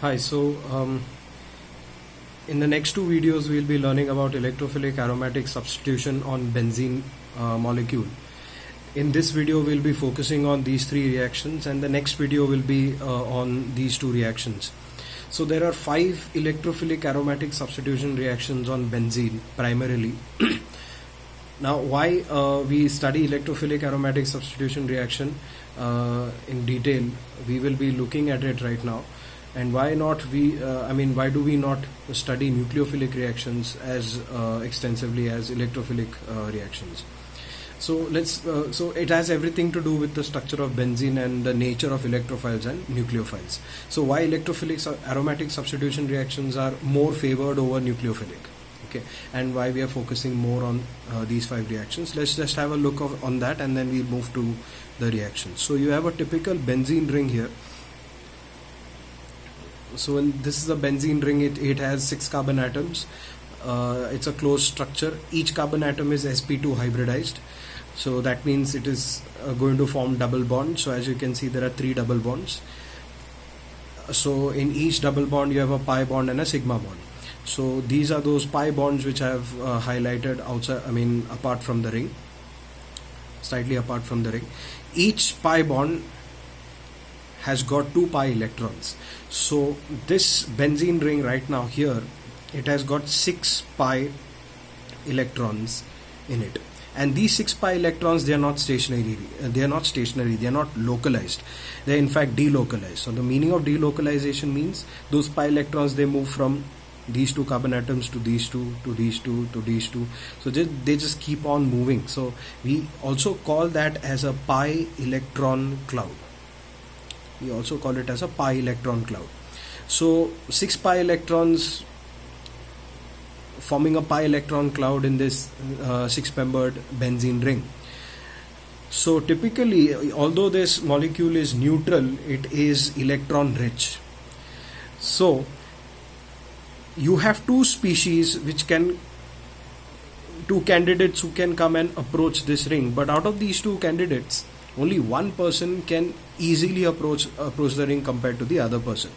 Hi, in the next two videos we'll be learning about electrophilic aromatic substitution on benzene molecule. In this video we'll be focusing on these three reactions, and the next video will be on these two reactions. So there are 5 electrophilic aromatic substitution reactions on benzene primarily. Now why we study electrophilic aromatic substitution reaction in detail, we will be looking at it right now. And why not why do we not study nucleophilic reactions as extensively as electrophilic reactions? So it has everything to do with the structure of benzene and the nature of electrophiles and nucleophiles. So why electrophilic aromatic substitution reactions are more favored over nucleophilic, okay, and why we are focusing more on these 5 reactions. Let's just have a look on that, and then we'll move to the reactions. So you have a typical benzene ring here. So this is a benzene ring. It has 6 carbon atoms. It's a closed structure. Each carbon atom is sp2 hybridized, so that means it is going to form double bonds. So as you can see, there are 3 double bonds. So in each double bond you have a pi bond and a sigma bond. So these are those pi bonds which I have highlighted outside, apart from the ring, slightly apart from the ring. Each pi bond has got 2 pi electrons. So this benzene ring right now here, it has got 6 pi electrons in it, and these 6 pi electrons, they are not stationary, they are not localized, they are in fact delocalized. So the meaning of delocalization means those pi electrons, they move from these 2 carbon atoms to these 2 to these 2 to these 2, so they just keep on moving. So we also call that as a pi electron cloud. We also call it as a pi electron cloud. So 6 pi electrons forming a pi electron cloud in this 6-membered benzene ring. So typically, although this molecule is neutral, it is electron rich. So you have 2 species two candidates who can come and approach this ring, but out of these 2 candidates, only one person can easily approach the ring compared to the other person.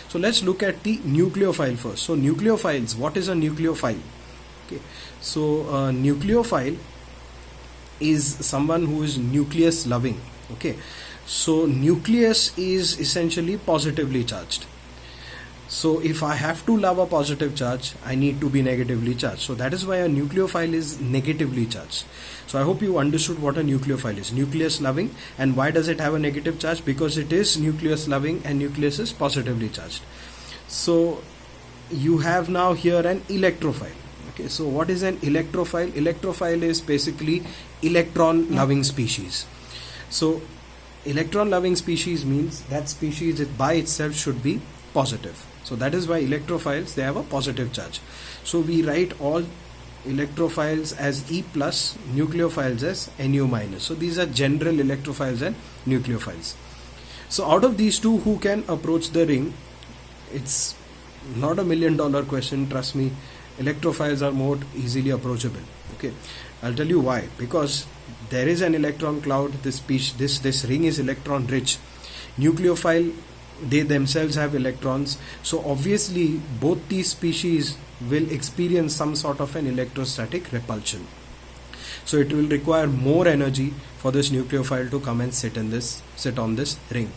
So let's look at the nucleophile first. So nucleophiles, what is a nucleophile? Okay, so nucleophile is someone who is nucleus loving. Okay, so nucleus is essentially positively charged. So if I have to love a positive charge, I need to be negatively charged. So that is why a nucleophile is negatively charged. So I hope you understood what a nucleophile is. Nucleus loving. And why does it have a negative charge? Because it is nucleus loving and nucleus is positively charged. So you have now here an electrophile. Okay, so what is an electrophile? Electrophile is basically electron loving species. So electron loving species means that species by itself should be positive. So that is why electrophiles, they have a positive charge. So we write all electrophiles as E plus, nucleophiles as Nu minus. So these are general electrophiles and nucleophiles. So out of these 2, who can approach the ring? It's not $1 million question, trust me. Electrophiles are more easily approachable. Okay, I'll tell you why. Because there is an electron cloud. This ring is electron rich. Nucleophile, they themselves have electrons, so obviously both these species will experience some sort of an electrostatic repulsion. So it will require more energy for this nucleophile to come and sit on this ring.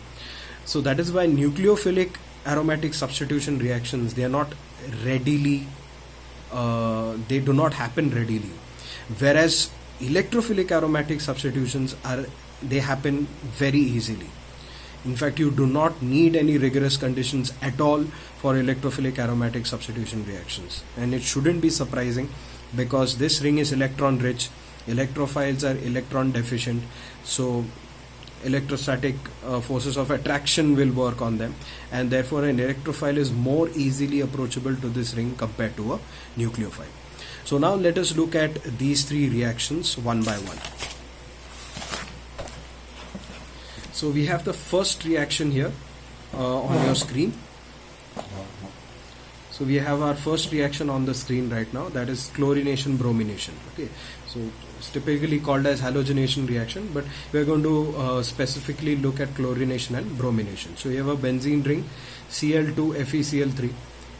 So that is why nucleophilic aromatic substitution reactions, they are not readily they do not happen readily, whereas electrophilic aromatic substitutions they happen very easily. In fact, you do not need any rigorous conditions at all for electrophilic aromatic substitution reactions. And it shouldn't be surprising, because this ring is electron rich, electrophiles are electron deficient, so electrostatic forces of attraction will work on them, and therefore an electrophile is more easily approachable to this ring compared to a nucleophile. So now let us look at these 3 reactions one by one. So we have the first reaction here on your screen. So we have our first reaction on the screen right now, that is chlorination bromination. Okay, so it's typically called as halogenation reaction, but we are going to specifically look at chlorination and bromination. So you have a benzene ring, Cl2 FeCl3,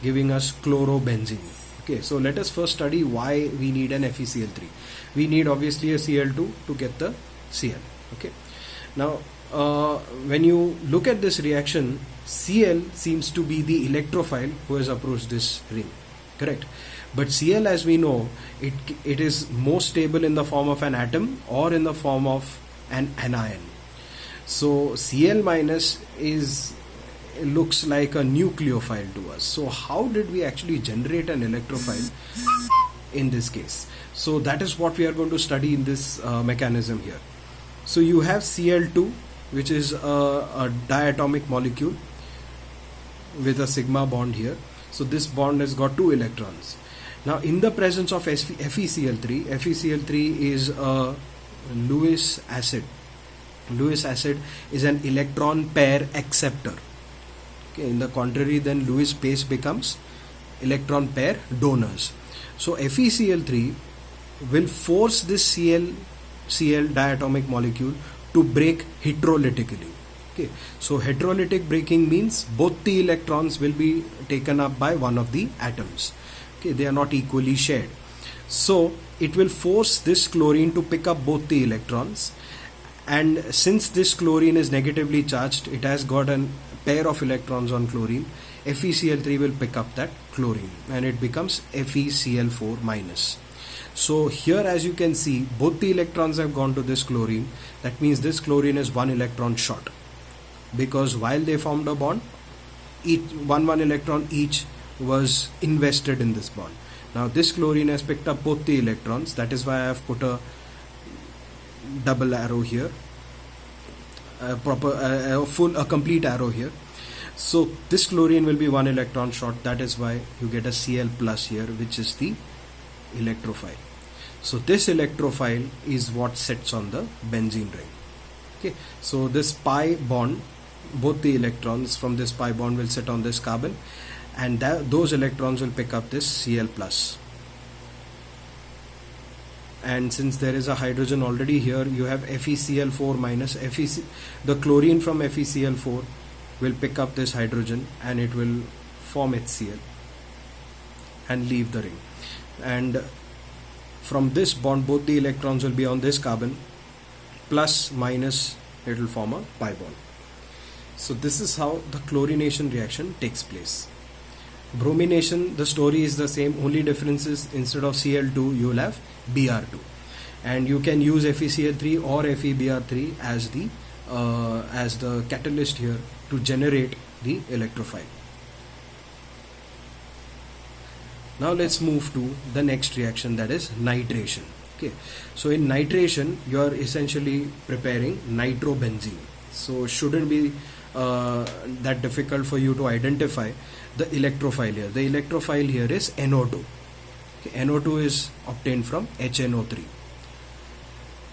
giving us chlorobenzene. Okay, so let us first study why we need an FeCl3. We need obviously a Cl2 to get the Cl. Okay, now when you look at this reaction, Cl seems to be the electrophile who has approached this ring, correct? But Cl, as we know, it is more stable in the form of an atom or in the form of an anion. So Cl minus looks like a nucleophile to us. So how did we actually generate an electrophile in this case? So that is what we are going to study in this mechanism here. So you have Cl2, which is a diatomic molecule with a sigma bond here. So this bond has got 2 electrons. Now in the presence of FeCl3, FeCl3 is a Lewis acid. Lewis acid is an electron pair acceptor. Okay, in the contrary, then Lewis base becomes electron pair donors. So FeCl3 will force this Cl diatomic molecule to break heterolytically. Okay, so heterolytic breaking means both the electrons will be taken up by one of the atoms. Okay, they are not equally shared. So it will force this chlorine to pick up both the electrons, and since this chlorine is negatively charged, it has got a pair of electrons on chlorine. FeCl3 will pick up that chlorine and it becomes FeCl4 minus. So here, as you can see, both the electrons have gone to this chlorine. That means this chlorine is 1 electron short, because while they formed a bond, each one electron each was invested in this bond. Now this chlorine has picked up both the electrons. That is why I have put a double arrow here, a complete arrow here. So this chlorine will be 1 electron short. That is why you get a Cl plus here, which is the electrophile. So this electrophile is what sits on the benzene ring. Okay, so this pi bond, both the electrons from this pi bond will sit on this carbon, and those electrons will pick up this Cl plus. And since there is a hydrogen already here, you have FeCl4 minus. The chlorine from FeCl4 will pick up this hydrogen and it will form HCl and leave the ring. And from this bond, both the electrons will be on this carbon, plus minus, it will form a pi bond. So this is how the chlorination reaction takes place. Bromination, the story is the same, only difference is instead of Cl2 you will have Br2, and you can use FeCl3 or FeBr3 as the catalyst here to generate the electrophile. Now let's move to the next reaction, that is nitration. Okay, so in nitration you are essentially preparing nitrobenzene. So it shouldn't be that difficult for you to identify the electrophile here. The electrophile here is NO2. Okay, NO2 is obtained from HNO3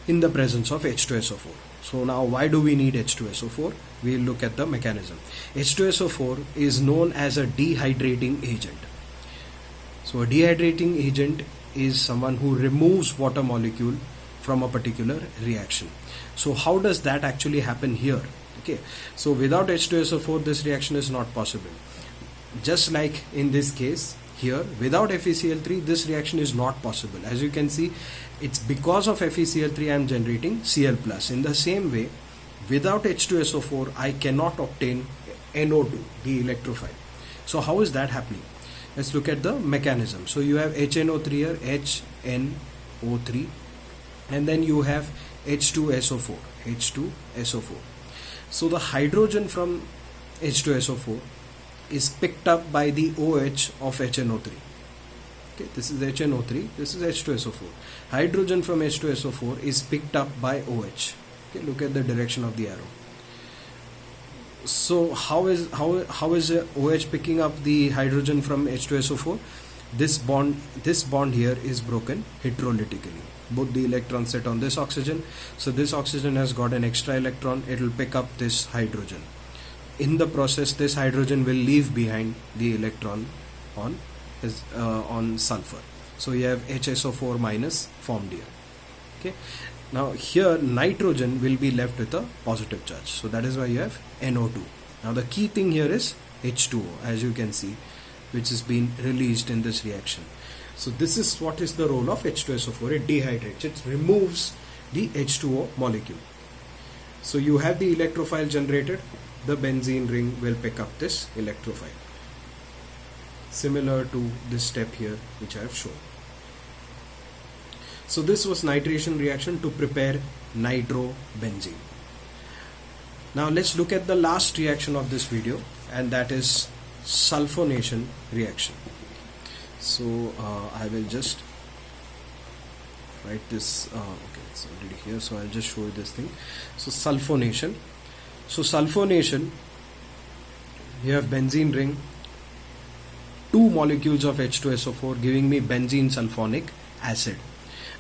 in the presence of H2SO4. So now why do we need H2SO4? We'll look at the mechanism. H2SO4 is known as a dehydrating agent. So a dehydrating agent is someone who removes water molecule from a particular reaction. So how does that actually happen here? Okay, so without H2SO4 this reaction is not possible. Just like in this case here, without FeCl3 this reaction is not possible. As you can see, it's because of FeCl3 I am generating Cl+. In the same way, without H2SO4 I cannot obtain NO2, the electrophile. So how is that happening? Let's look at the mechanism. So you have HNO3 here, HNO3, and then you have H2SO4, H2SO4. So the hydrogen from H2SO4 is picked up by the OH of HNO3. Okay, this is HNO3, this is H2SO4. Hydrogen from H2SO4 is picked up by OH. Okay, look at the direction of the arrow. So how is OH picking up the hydrogen from H2SO4? This bond here is broken heterolytically. Both the electrons sit on this oxygen. So this oxygen has got an extra electron. It will pick up this hydrogen. In the process, this hydrogen will leave behind the electron on sulfur. So you have HSO4 minus formed here. Okay. Now here nitrogen will be left with a positive charge. So that is why you have NO2. Now the key thing here is H2O, as you can see, which is being released in this reaction. So this is what is the role of H2SO4. It dehydrates, it removes the H2O molecule. So you have the electrophile generated. The benzene ring will pick up this electrophile, similar to this step here which I have shown. So this was nitration reaction to prepare nitrobenzene. Now let's look at the last reaction of this video, and that is sulfonation reaction. So I will just write this. Okay, it's already here, so I'll just show you this thing. So sulfonation. So sulfonation, you have benzene ring, 2 molecules of H2SO4 giving me benzene sulfonic acid.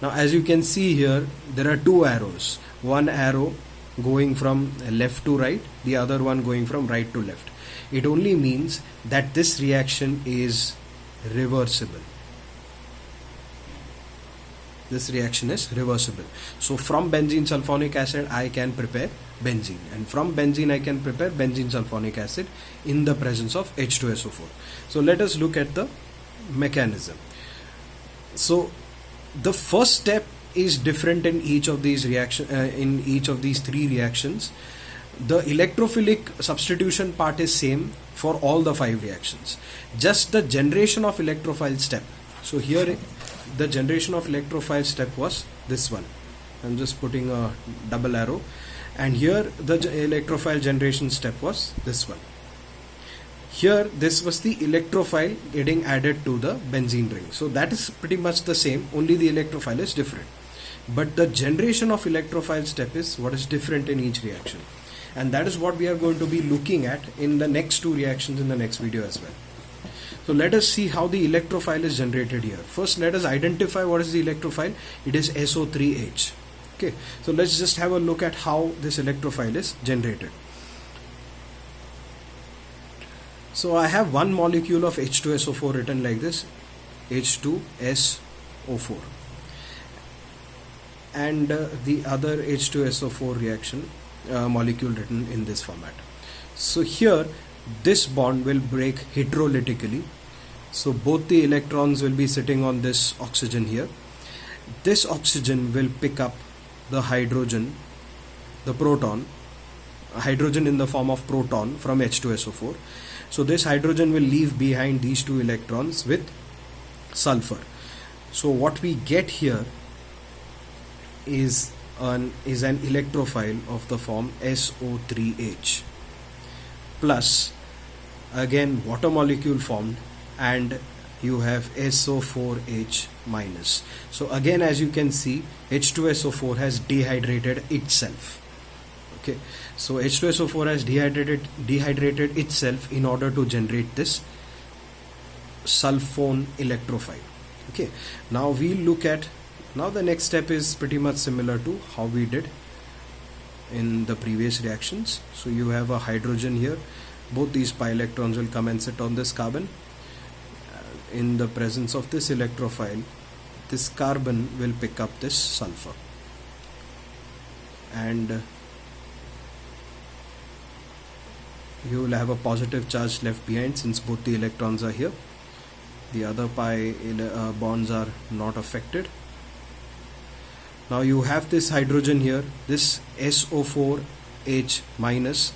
Now as you can see here, there are 2 arrows. One arrow going from left to right, the other one going from right to left. It only means that this reaction is reversible. This reaction is reversible. So from benzene sulfonic acid I can prepare benzene, and from benzene I can prepare benzene sulfonic acid in the presence of H2SO4. So let us look at the mechanism. So the first step is different in each of these in each of these 3 reactions. The electrophilic substitution part is same for all the 5 reactions. Just the generation of electrophile step. So here the generation of electrophile step was this one. I'm just putting a double arrow, and here the electrophile generation step was this one. Here this was the electrophile getting added to the benzene ring. So that is pretty much the same, only the electrophile is different. But the generation of electrophile step is what is different in each reaction. And that is what we are going to be looking at in the next 2 reactions in the next video as well. So let us see how the electrophile is generated here. First let us identify what is the electrophile. It is SO3H. Okay, so let's just have a look at how this electrophile is generated. So I have one molecule of H2SO4 written like this, H2SO4, and the other H2SO4 reaction molecule written in this format. So here this bond will break heterolytically. So both the electrons will be sitting on this oxygen here. This oxygen will pick up the hydrogen, the proton, hydrogen in the form of proton from H2SO4. So this hydrogen will leave behind these 2 electrons with sulfur. So what we get here is an electrophile of the form SO3H plus again water molecule formed, and you have SO4H minus. So again, as you can see, H2SO4 has dehydrated itself. Okay, so H2SO4 has dehydrated itself in order to generate this sulfone electrophile. Okay, now we look at, now the next step is pretty much similar to how we did in the previous reactions. So you have a hydrogen here, both these pi electrons will come and sit on this carbon. In the presence of this electrophile, this carbon will pick up this sulfur, and you will have a positive charge left behind since both the electrons are here. The other pi bonds are not affected. Now you have this hydrogen here, this SO4H minus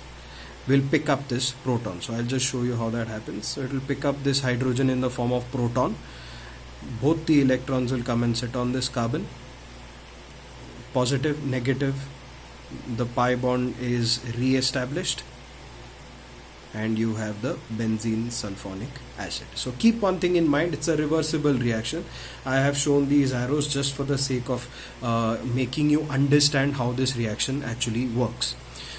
will pick up this proton. So I'll just show you how that happens. So it will pick up this hydrogen in the form of proton. Both the electrons will come and sit on this carbon. Positive, negative, the pi bond is re-established, and you have the benzene sulfonic acid. So keep one thing in mind, it's a reversible reaction. I have shown these arrows just for the sake of making you understand how this reaction actually works.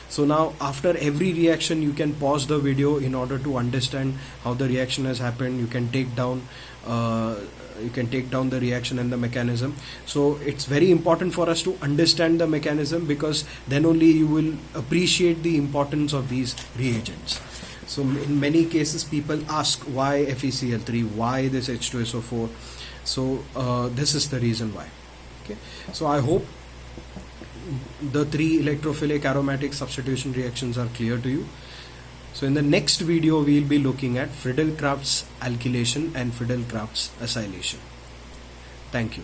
So now after every reaction you can pause the video in order to understand how the reaction has happened. You can take down the reaction and the mechanism. So it's very important for us to understand the mechanism, because then only you will appreciate the importance of these reagents. So in many cases people ask why FeCl3, why this H2SO4. So this is the reason why. Okay, so I hope the three electrophilic aromatic substitution reactions are clear to you. So in the next video we will be looking at Friedel-Crafts alkylation and Friedel-Crafts acylation. Thank you.